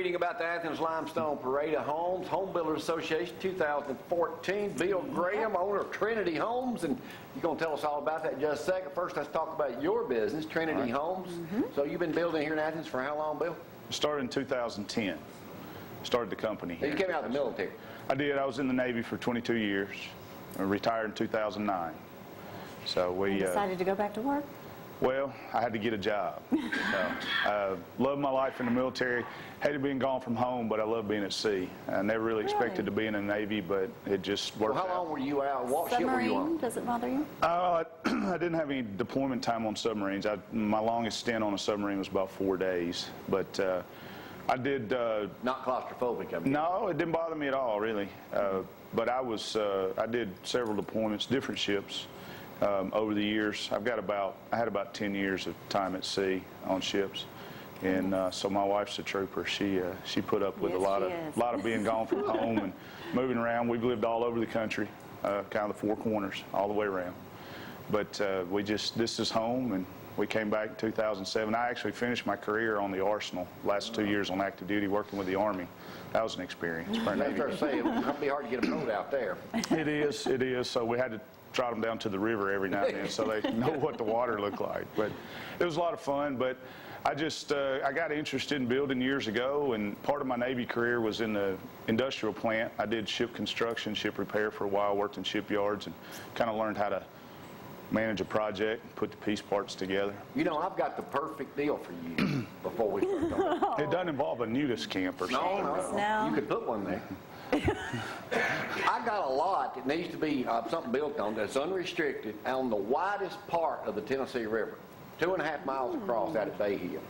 reading about the Athens Limestone Parade of Homes, Home Builders Association 2014. Bill Graham, owner of Trinity Homes, and you're going to tell us all about that in just a second. First, let's talk about your business, Trinity Homes. So you've been building here in Athens for how long, Bill? Started in 2010. Started the company here. You came out of the military. I did. I was in the Navy for 22 years. I retired in 2009. So we decided to go back to work? Well, I had to get a job. So, loved my life in the military. Hated being gone from home, but I love being at sea. I never really expected to be in the Navy, but it just worked out. How long were you out? What ship were you on? Does it bother you? I didn't have any deployment time on submarines. My longest stint on a submarine was about 4 days. But I did... Not claustrophobic, I mean. No, it didn't bother me at all, really. But I did several deployments, different ships. Over the years, I had about 10 years of time at sea on ships, and so my wife's a trooper. She put up with a lot of being gone from home and moving around. We've lived all over the country, kind of the four corners, all the way around. But this is home, and we came back in 2007. I actually finished my career on the Arsenal. Last 2 years on active duty, working with the Army. That was an experience for a Navy. It's be hard to get a boat out there. It is. So we had to trot them down to the river every now and then so they know what the water looked like. But it was a lot of fun. But I got interested in building years ago, and part of my Navy career was in the industrial plant. I did ship construction, ship repair for a while, worked in shipyards, and kind of learned how to manage a project, put the piece parts together. You know, I've got the perfect deal for you before we start talking. It doesn't involve a nudist camp or something. No. You could put one there. I got a lot that needs to be something built on that's unrestricted on the widest part of the Tennessee River, 2.5 miles across out at Bay Hill.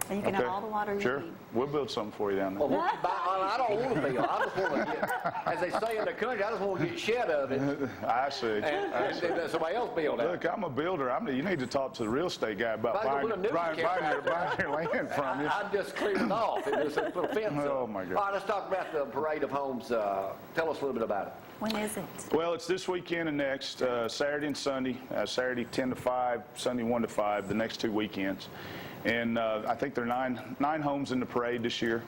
And you can have all the water you Sure. need. We'll build something for you down there. Well, I don't want to build. I just want to get, as they say in the country, I just want to get shed of it. I see. And somebody else build it. Look, I'm a builder. You need to talk to the real estate guy about buying your land from you. I just cleared it off. It was a little fence. Oh, my God. All right, let's talk about the Parade of Homes. Tell us a little bit about it. When is it? Well, it's this weekend and next, Saturday and Sunday. Saturday 10 to 5, Sunday 1 to 5, the next 2 weekends. And I think there are nine homes in the parade this year,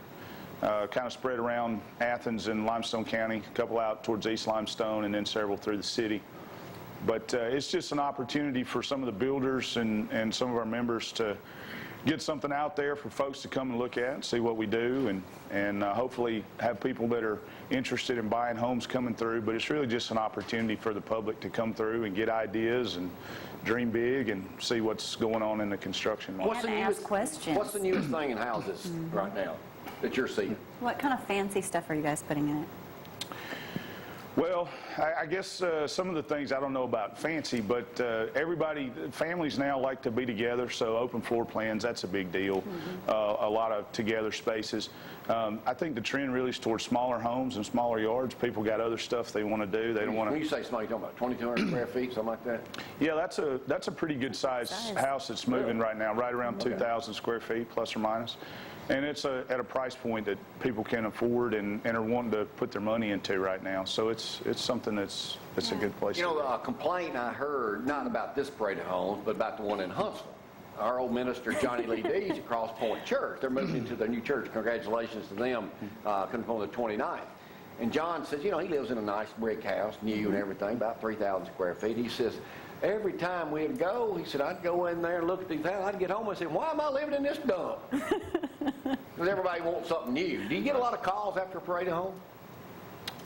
kind of spread around Athens and Limestone County, a couple out towards East Limestone, and then several through the city. But it's just an opportunity for some of the builders and some of our members to get something out there for folks to come and look at and see what we do, and hopefully have people that are interested in buying homes coming through. But it's really just an opportunity for the public to come through and get ideas and dream big and see what's going on in the construction market. Ask questions. What's the newest thing in houses right now that you're seeing? What kind of fancy stuff are you guys putting in it? Well, I guess some of the things I don't know about fancy, but families now like to be together, so open floor plans, that's a big deal. A lot of together spaces. I think the trend really is towards smaller homes and smaller yards. People got other stuff they want to do. They don't want to. When you say small, you're talking about 2,200 square feet, something like that? Yeah, that's a pretty good size house that's moving right now, right around 2,000 square feet, plus or minus. And it's at a price point that people can afford and are wanting to put their money into right now. So it's something that's a good place. You know, a complaint I heard, not about this Parade of Homes, but about the one in Huntsville. Our old minister, Johnny Lee Dees at Cross Point Church. They're moving into their new church. Congratulations to them, coming on the 29th. And John says, you know, he lives in a nice brick house, new and everything, about 3,000 square feet. He says, every time we'd go, he said, I'd go in there and look at these houses. I'd get home and say, why am I living in this dump? Because everybody wants something new. Do you get a lot of calls after a Parade of Homes?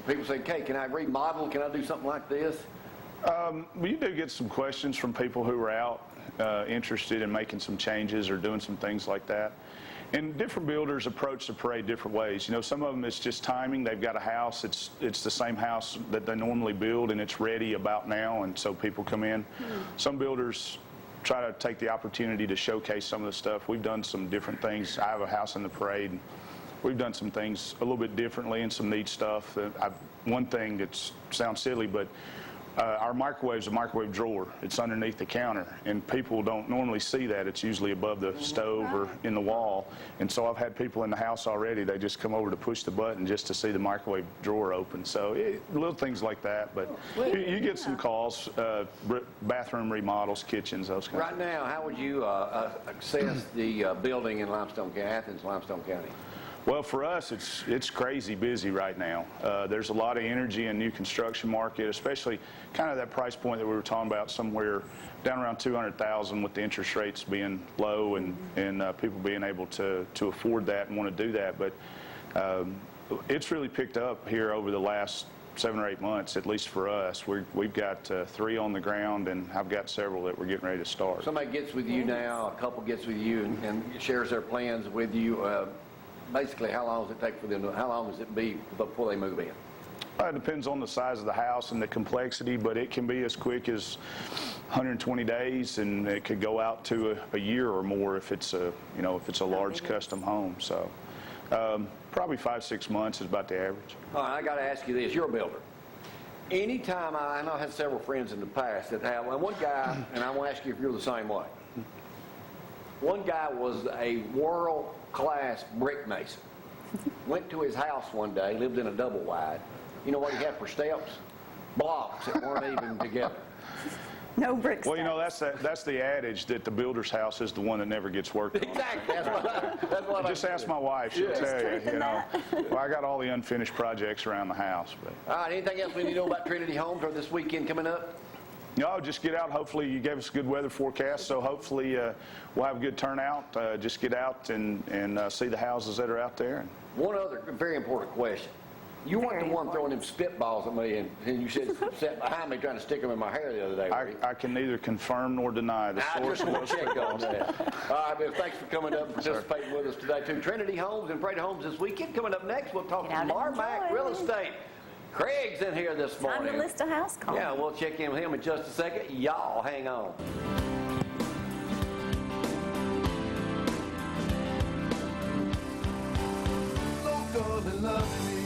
People say, okay, can I remodel? Can I do something like this? You do get some questions from people who are out interested in making some changes or doing some things like that. And different builders approach the parade different ways. You know, some of them it's just timing. They've got a house. It's the same house that they normally build, and it's ready about now, and so people come in. Some builders try to take the opportunity to showcase some of the stuff. We've done some different things. I have a house in the parade. And we've done some things a little bit differently and some neat stuff. One thing that sounds silly, but our microwave's a microwave drawer. It's underneath the counter, and people don't normally see that. It's usually above the stove or in the wall. And so I've had people in the house already. They just come over to push the button just to see the microwave drawer open. So little things like that. But you get some calls, bathroom remodels, kitchens, those kinds of things. Right now, how would you assess the building in Limestone County, Athens, Limestone County? Well, for us, it's crazy busy right now. There's a lot of energy in new construction market, especially kind of that price point that we were talking about, somewhere down around 200,000 with the interest rates being low and people being able to afford that and want to do that. But it's really picked up here over the last 7 or 8 months, at least for us. We've got 3 on the ground, and I've got several that we're getting ready to start. Somebody gets with you now, a couple gets with you and shares their plans with you. Basically, how long does it take for them how long does it be before they move in? It depends on the size of the house and the complexity, but it can be as quick as 120 days, and it could go out to a year or more if it's a large custom home. So probably 5-6 months is about the average. All right, I got to ask you this. You're a builder. Anytime I know I had several friends in the past that have, and one guy, and I want to ask you if you're the same way. One guy was a world-class brick mason. Went to his house one day, lived in a double wide. You know what he had for steps? Blocks that weren't even together. No bricks. Well, that's the adage that the builder's house is the one that never gets worked on. Exactly. That's what Just ask my wife; she'll tell you. Well, I got all the unfinished projects around the house. But All right, anything else we need to know about Trinity Homes or this weekend coming up? no, just get out. Hopefully, you gave us a good weather forecast, so hopefully we'll have a good turnout. Just get out and see the houses that are out there. One other very important question. You weren't the one throwing them spitballs at me, and you said sat behind me trying to stick them in my hair the other day. I can neither confirm nor deny the I source just of want those to check on spitballs. that. All right, Bill, thanks for coming up and participating with us today, too. Trinity Homes and Prada Homes this weekend. Coming up next, we'll talk Get to out and Marmac enjoy. Real Estate. Craig's in here this Time morning. to list a house call. Yeah, we'll check in with him in just a second. Y'all hang on. Local and lovely.